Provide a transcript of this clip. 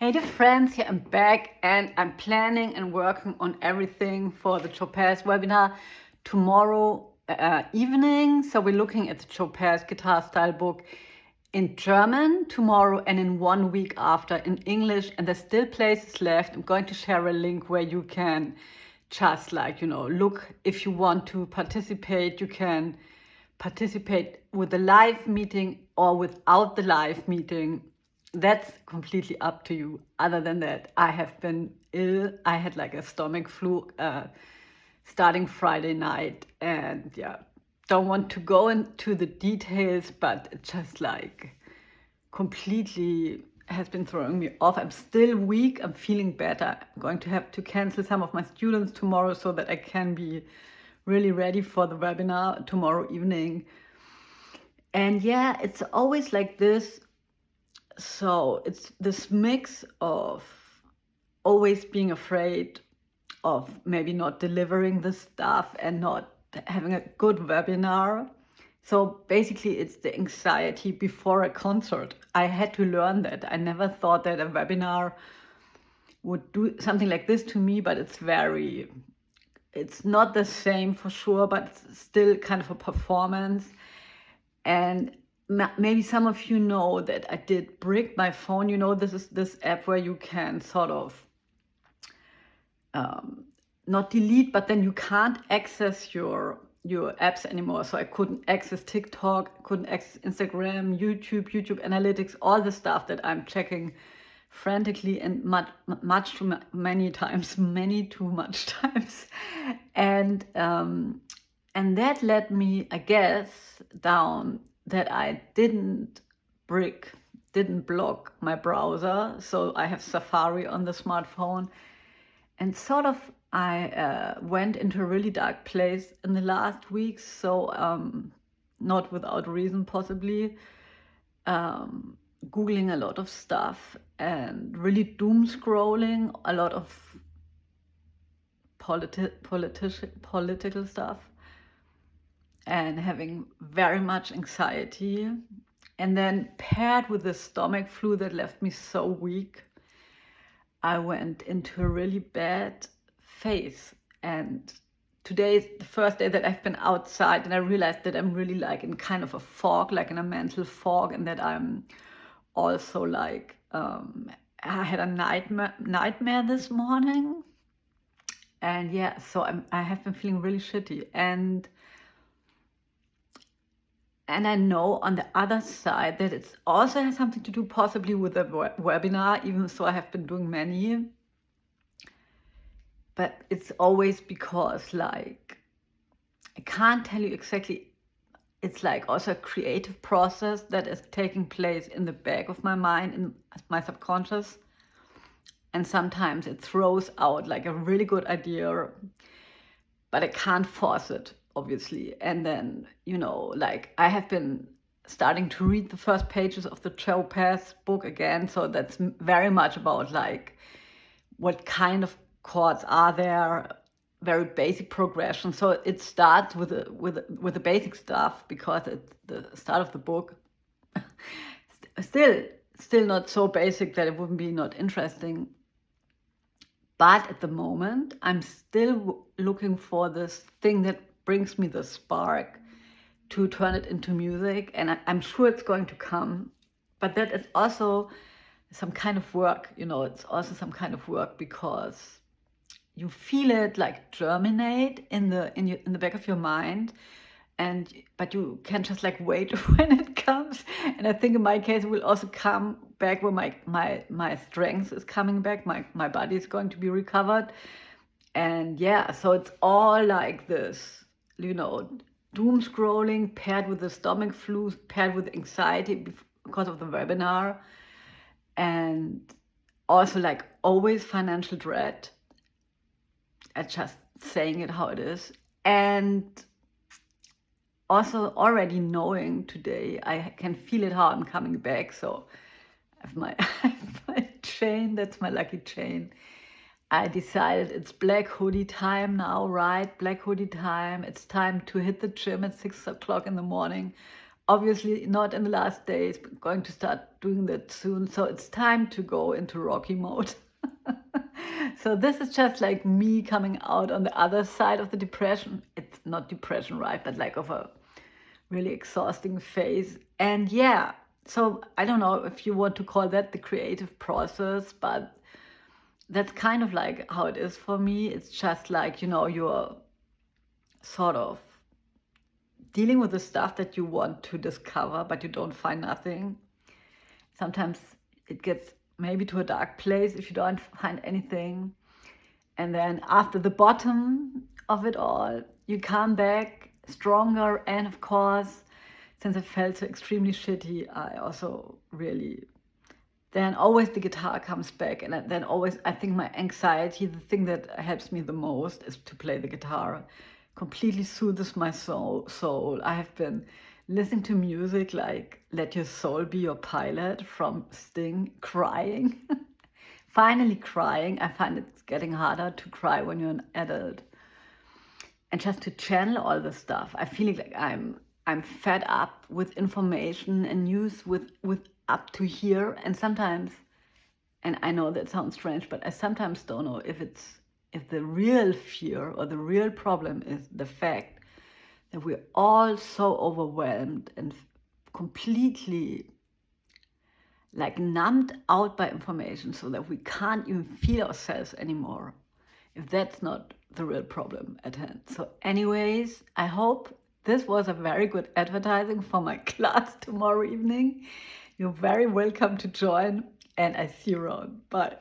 Hey dear friends, here I'm back and I'm planning and working on everything for the Chopin's webinar tomorrow evening. So we're looking at the Chopin's guitar style book in German tomorrow and in 1 week after in English, and there's still places left. I'm going to share a link where you can just look. If you want to participate, you can participate with the live meeting or without the live meeting. That's completely up to you. Other than that, I have been ill. I had like a stomach flu starting Friday night, and yeah, don't want to go into the details, but it just like completely has been throwing me off. I'm still weak. I'm feeling better. I'm going to have to cancel some of my students tomorrow so that I can be really ready for the webinar tomorrow evening. And yeah, it's always like this. So it's this mix of always being afraid of maybe not delivering the stuff and not having a good webinar. So basically it's the anxiety before a concert. I had to learn that. I never thought that a webinar would do something like this to me, but it's not the same for sure, but it's still kind of a performance. And maybe some of you know that I did brick my phone. This is this app where you can sort of not delete, but then you can't access your apps anymore. So I couldn't access TikTok, couldn't access Instagram, YouTube Analytics, all the stuff that I'm checking frantically and much too many times, many too much times. And that led me, I guess, down that I didn't block my browser. So I have Safari on the smartphone. And sort of I went into a really dark place in the last weeks. So not without reason, possibly. Googling a lot of stuff and really doom scrolling, a lot of political stuff, and having very much anxiety. And then paired with the stomach flu that left me so weak, I went into a really bad phase. And today is the first day that I've been outside, and I realized that I'm really like in kind of a fog, like in a mental fog, and that I'm also like, I had a nightmare this morning. And yeah, so I have been feeling really shitty. And I know on the other side that it also has something to do possibly with the webinar, even so I have been doing many. But it's always because like, I can't tell you exactly. It's like also a creative process that is taking place in the back of my mind, in my subconscious. And sometimes it throws out like a really good idea, but I can't force it, obviously. And then, like I have been starting to read the first pages of the Chopin's book again. So that's very much about like what kind of chords are there, very basic progression. So it starts with the basic stuff because it's the start of the book. Still not so basic that it wouldn't be not interesting. But at the moment, I'm still looking for this thing that brings me the spark to turn it into music. And I'm sure it's going to come. But that is also some kind of work, it's also some kind of work because you feel it like germinate in the back of your mind, but you can't just like wait when it comes. And I think in my case it will also come back when my strength is coming back, my body is going to be recovered. And yeah, so it's all like this, doom scrolling paired with the stomach flu, paired with anxiety because of the webinar, and also like always financial dread. I'm just saying it how it is. And also already knowing today, I can feel it how I'm coming back. So I have my chain, that's my lucky chain. I decided it's black hoodie time now, right? Black hoodie time. It's time to hit the gym at 6 o'clock in the morning. Obviously not in the last days, but going to start doing that soon. So it's time to go into Rocky mode. So this is just like me coming out on the other side of the depression. It's not depression, right? But like of a really exhausting phase. And yeah, so I don't know if you want to call that the creative process, but that's kind of like how it is for me. It's just like, you know, you're sort of dealing with the stuff that you want to discover, but you don't find nothing. Sometimes it gets maybe to a dark place if you don't find anything. And then after the bottom of it all, you come back stronger. And of course, since I felt so extremely shitty, I also really, then always the guitar comes back. And then always, I think my anxiety, the thing that helps me the most is to play the guitar. Completely soothes my soul. I have been listening to music like Let Your Soul Be Your Pilot from Sting, crying. Finally crying. I find it's getting harder to cry when you're an adult. And just to channel all the stuff. I feel like I'm fed up with information and news with up to here. And sometimes, and I know that sounds strange, but I sometimes don't know if the real fear or the real problem is the fact that we're all so overwhelmed and completely like numbed out by information so that we can't even feel ourselves anymore, if that's not the real problem at hand. So anyways, I hope this was a very good advertising for my class tomorrow evening. You're very welcome to join, and I see you around. Bye.